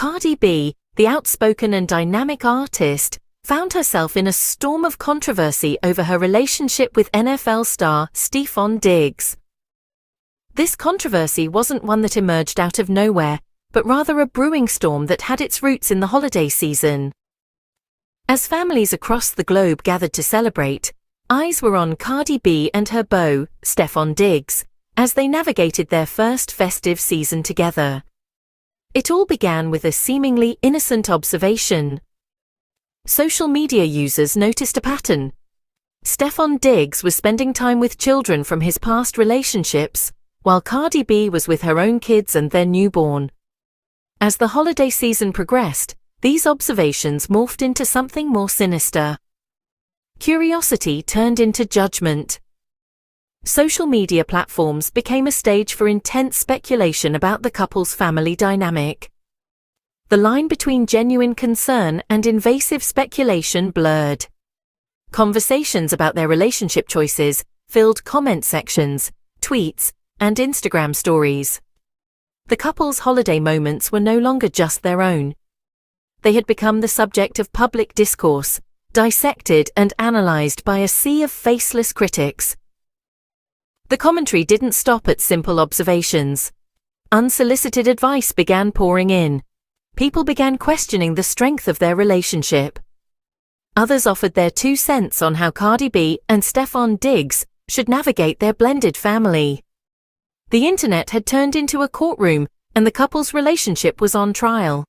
Cardi B, the outspoken and dynamic artist, found herself in a storm of controversy over her relationship with NFL star Stefon Diggs. This controversy wasn't one that emerged out of nowhere, but rather a brewing storm that had its roots in the holiday season. As families across the globe gathered to celebrate, eyes were on Cardi B and her beau, Stefon Diggs, as they navigated their first festive season together. It all began with a seemingly innocent observation. Social media users noticed a pattern. Stefon Diggs was spending time with children from his past relationships, while Cardi B was with her own kids and their newborn. As the holiday season progressed, these observations morphed into something more sinister. Curiosity turned into judgment. Social media platforms became a stage for intense speculation about the couple's family dynamic. The line between genuine concern and invasive speculation blurred. Conversations about their relationship choices filled comment sections, tweets, and Instagram stories. The couple's holiday moments were no longer just their own. They had become the subject of public discourse, dissected and analyzed by a sea of faceless critics. The commentary didn't stop at simple observations. Unsolicited advice began pouring in. People began questioning the strength of their relationship. Others offered their 2 cents on how Cardi B and Stefon Diggs should navigate their blended family. The internet had turned into a courtroom, and the couple's relationship was on trial.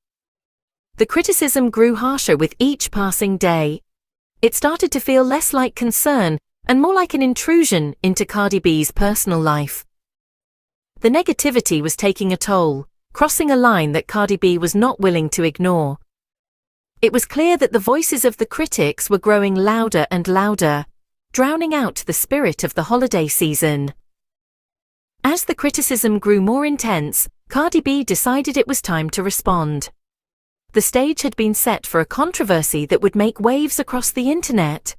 The criticism grew harsher with each passing day. It started to feel less like concern and more like an intrusion into Cardi B's personal life. The negativity was taking a toll, crossing a line that Cardi B was not willing to ignore. It was clear that the voices of the critics were growing louder and louder, drowning out the spirit of the holiday season. As the criticism grew more intense, Cardi B decided it was time to respond. The stage had been set for a controversy that would make waves across the internet.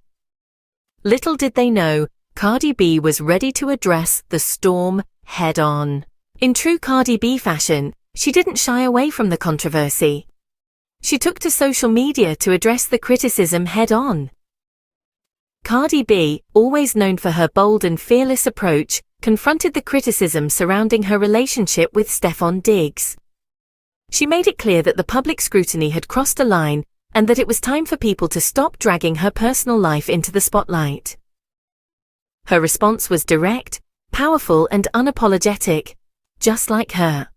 Little did they know, Cardi B was ready to address the storm head-on. In true Cardi B fashion, she didn't shy away from the controversy. She took to social media to address the criticism head-on. Cardi B, always known for her bold and fearless approach, confronted the criticism surrounding her relationship with Stefon Diggs. She made it clear that the public scrutiny had crossed a line and that it was time for people to stop dragging her personal life into the spotlight. Her response was direct, powerful, and unapologetic, just like her.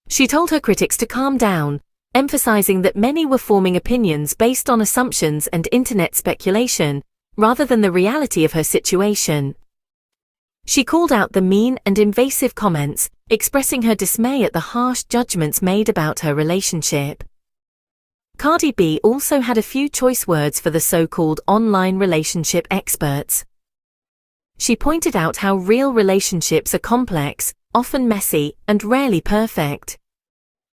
She told her critics to calm down, emphasizing that many were forming opinions based on assumptions and internet speculation, rather than the reality of her situation. She called out the mean and invasive comments, expressing her dismay at the harsh judgments made about her relationship. Cardi B also had a few choice words for the so-called online relationship experts. She pointed out how real relationships are complex, often messy, and rarely perfect.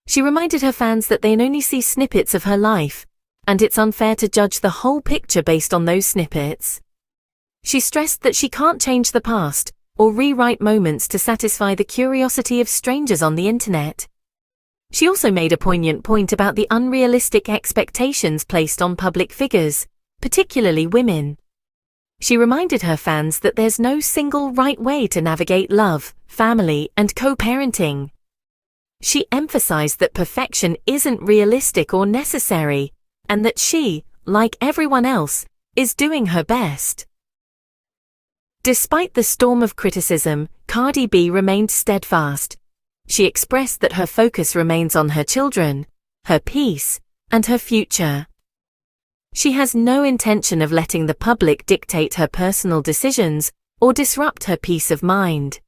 She reminded her fans that they only see snippets of her life, and it's unfair to judge the whole picture based on those snippets. She stressed that she can't change the past, or rewrite moments to satisfy the curiosity of strangers on the internet. She also made a poignant point about the unrealistic expectations placed on public figures, particularly women. She reminded her fans that there's no single right way to navigate love, family, and co-parenting. She emphasized that perfection isn't realistic or necessary, and that she, like everyone else, is doing her best. Despite the storm of criticism, Cardi B remained steadfast. She expressed that her focus remains on her children, her peace, and her future. She has no intention of letting the public dictate her personal decisions or disrupt her peace of mind.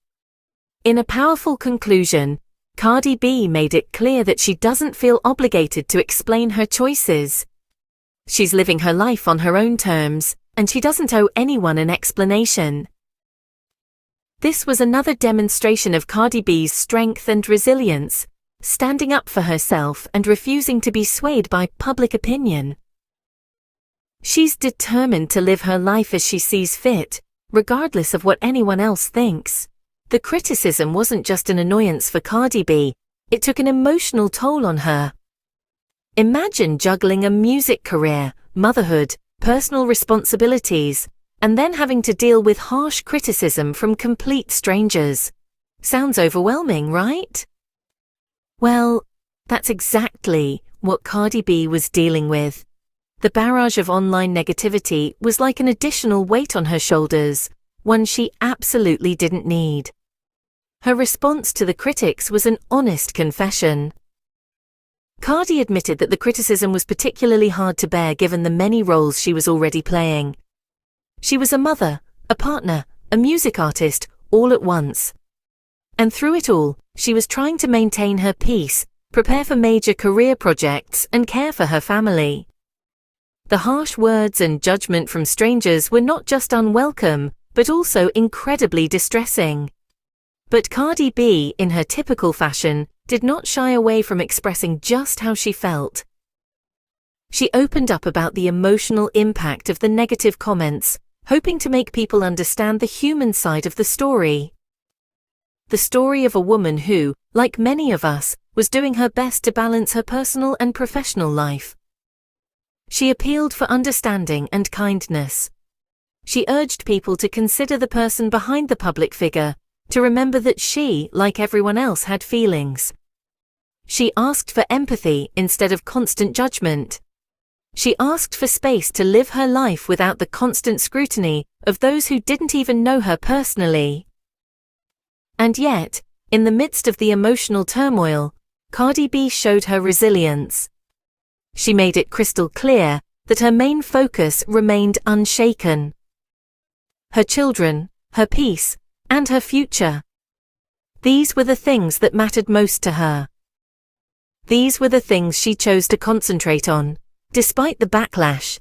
In a powerful conclusion, Cardi B made it clear that she doesn't feel obligated to explain her choices. She's living her life on her own terms, and she doesn't owe anyone an explanation. This was another demonstration of Cardi B's strength and resilience, standing up for herself and refusing to be swayed by public opinion. She's determined to live her life as she sees fit, regardless of what anyone else thinks. The criticism wasn't just an annoyance for Cardi B, it took an emotional toll on her. Imagine juggling a music career, motherhood, personal responsibilities, and then having to deal with harsh criticism from complete strangers. Sounds overwhelming, right? Well, that's exactly what Cardi B was dealing with. The barrage of online negativity was like an additional weight on her shoulders, one she absolutely didn't need. Her response to the critics was an honest confession. Cardi admitted that the criticism was particularly hard to bear given the many roles she was already playing. She was a mother, a partner, a music artist, all at once. And through it all, she was trying to maintain her peace, prepare for major career projects, and care for her family. The harsh words and judgment from strangers were not just unwelcome, but also incredibly distressing. But Cardi B, in her typical fashion, did not shy away from expressing just how she felt. She opened up about the emotional impact of the negative comments, hoping to make people understand the human side of the story. The story of a woman who, like many of us, was doing her best to balance her personal and professional life. She appealed for understanding and kindness. She urged people to consider the person behind the public figure, to remember that she, like everyone else, had feelings. She asked for empathy instead of constant judgment. She asked for space to live her life without the constant scrutiny of those who didn't even know her personally. And yet, in the midst of the emotional turmoil, Cardi B showed her resilience. She made it crystal clear that her main focus remained unshaken. Her children, her peace, and her future. These were the things that mattered most to her. These were the things she chose to concentrate on, despite the backlash.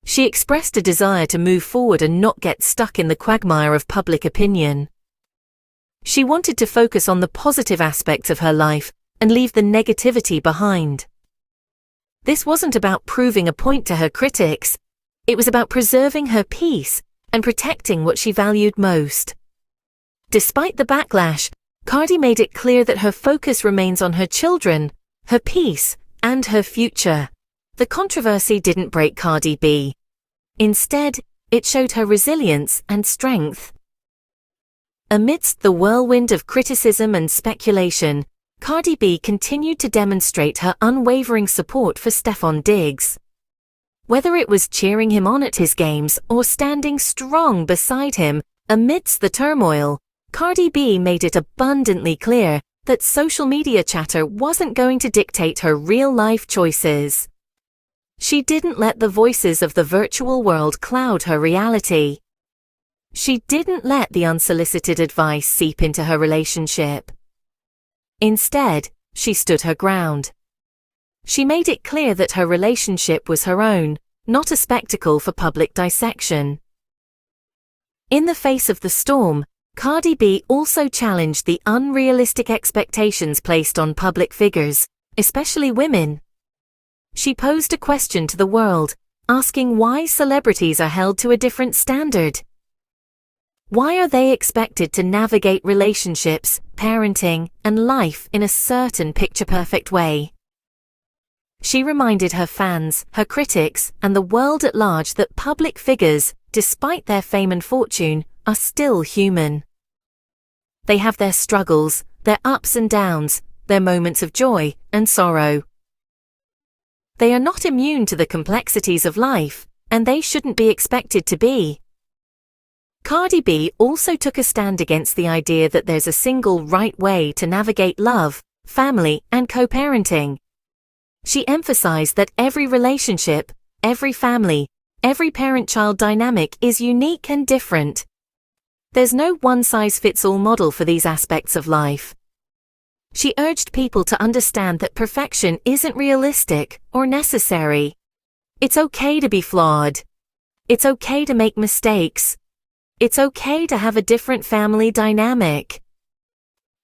She expressed a desire to move forward and not get stuck in the quagmire of public opinion. She wanted to focus on the positive aspects of her life and leave the negativity behind. This wasn't about proving a point to her critics. It was about preserving her peace and protecting what she valued most. Despite the backlash, Cardi made it clear that her focus remains on her children, her peace, and her future. The controversy didn't break Cardi B. Instead, it showed her resilience and strength. Amidst the whirlwind of criticism and speculation, Cardi B continued to demonstrate her unwavering support for Stefon Diggs. Whether it was cheering him on at his games or standing strong beside him amidst the turmoil, Cardi B made it abundantly clear that social media chatter wasn't going to dictate her real-life choices. She didn't let the voices of the virtual world cloud her reality. She didn't let the unsolicited advice seep into her relationship. Instead, she stood her ground. She made it clear that her relationship was her own, not a spectacle for public dissection. In the face of the storm, Cardi B also challenged the unrealistic expectations placed on public figures, especially women. She posed a question to the world, asking why celebrities are held to a different standard. Why are they expected to navigate relationships, parenting, and life in a certain picture-perfect way? She reminded her fans, her critics, and the world at large that public figures, despite their fame and fortune, are still human. They have their struggles, their ups and downs, their moments of joy and sorrow. They are not immune to the complexities of life, and they shouldn't be expected to be. Cardi B also took a stand against the idea that there's a single right way to navigate love, family, and co-parenting. She emphasized that every relationship, every family, every parent-child dynamic is unique and different. There's no one-size-fits-all model for these aspects of life. She urged people to understand that perfection isn't realistic or necessary. It's okay to be flawed. It's okay to make mistakes. It's okay to have a different family dynamic.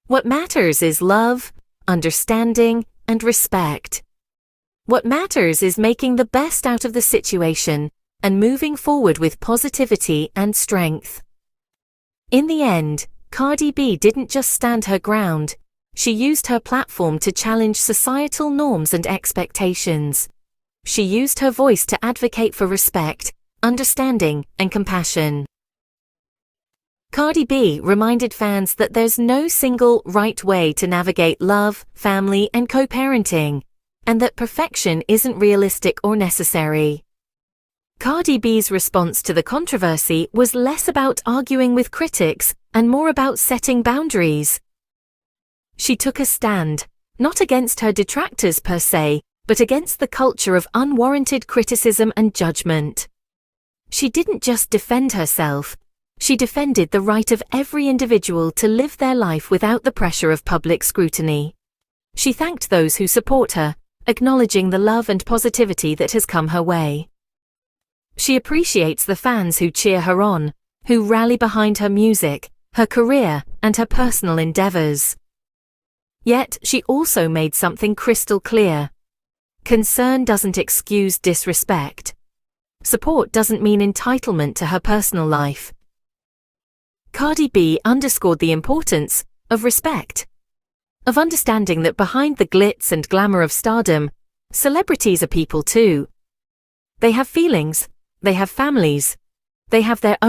What matters is love, understanding, and respect. What matters is making the best out of the situation and moving forward with positivity and strength. In the end, Cardi B didn't just stand her ground, She used her platform to challenge societal norms and expectations. She used her voice to advocate for respect, understanding, and compassion. Cardi B reminded fans that there's no single right way to navigate love, family, and co-parenting, and that perfection isn't realistic or necessary. Cardi B's response to the controversy was less about arguing with critics and more about setting boundaries. She took a stand, not against her detractors per se, but against the culture of unwarranted criticism and judgment. She didn't just defend herself, she defended the right of every individual to live their life without the pressure of public scrutiny. She thanked those who support her, acknowledging the love and positivity that has come her way. She appreciates the fans who cheer her on, who rally behind her music, her career, and her personal endeavors. Yet, she also made something crystal clear. Concern doesn't excuse disrespect. Support doesn't mean entitlement to her personal life. Cardi B underscored the importance of respect, of understanding that behind the glitz and glamour of stardom, celebrities are people too. They have feelings, they have families, they have their own